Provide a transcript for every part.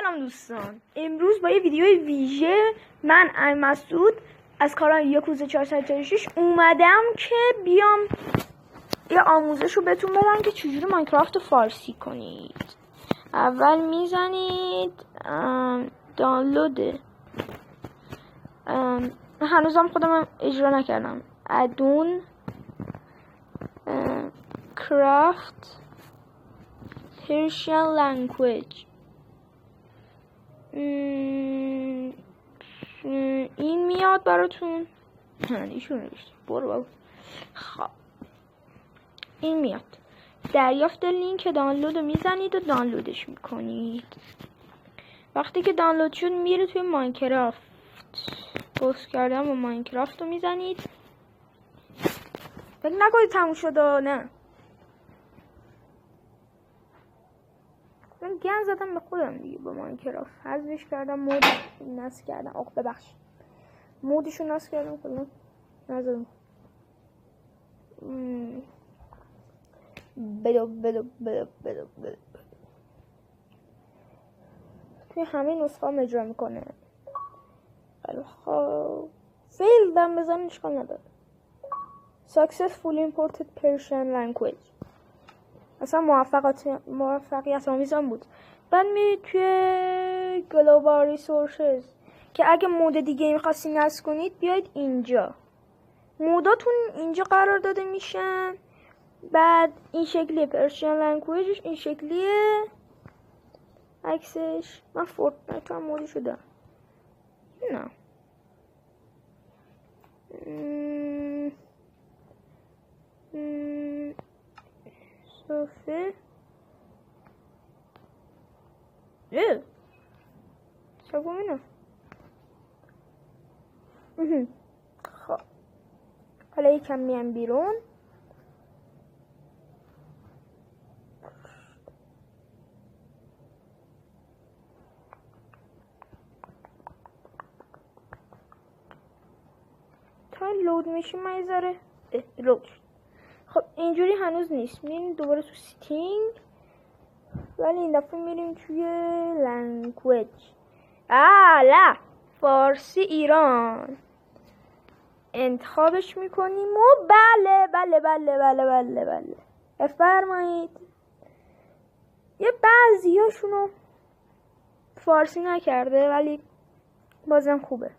سلام دوستان، امروز با یه ویدیو ویژه من مسعود از کانال یاکوزا 446 اومدم که بیام یه آموزش رو بهتون بدم که چجوری ماینکرافت رو فارسی کنید. اول میزنید دانلود، هنوزم خودم اجرا نکردم، ادون کرافت پرشین لنگویج. این میاد براتون، ایشون نوشته برو بابا. خب این میاد، دریافت لینک دانلود رو میزنید و دانلودش میکنید. وقتی که دانلود شد میره توی ماینکرافت، باز کردم و ماینکرافت رو میزنید. فکر نکنید تموم شد، نه من گن زدم به خودم دیگه با ماینکرافت، حذفش کردم، مودش نصب کردم. آخ ببخشید، مودشو نصب کردم کلا نزدم. بدو توی همه نسخه هم اجرا میکنه. خب فیل دم بزن اشکال نداره. successful imported Persian language، اصلا موفقیت آمیزان بود. بعد میرید توی گلوبال ریسورسز که اگه مود دیگه میخواستین نصب کنید بیاید اینجا، موداتون اینجا قرار داده میشن. بعد این شکلیه پرشین لنگویجش، این شکلیه عکسش. من فورتنایت هم مودشو دارم، نه صفحه سبو اینه. خب حالا یکم میام بیرون. تا لود میشه میذاره لود. خب اینجوری هنوز نیست، میریم دوباره تو سیتینگ، ولی این دفعه میریم توی لنگویج. لا فارسی ایران انتخابش میکنیم و بله بفرمایید. یه بعضیاشونو فارسی نکرده ولی بازم خوبه.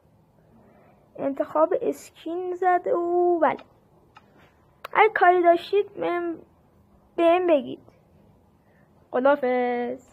انتخاب اسکین زده و بله، اگه کاری داشتید بهم بگید. خداحافظ.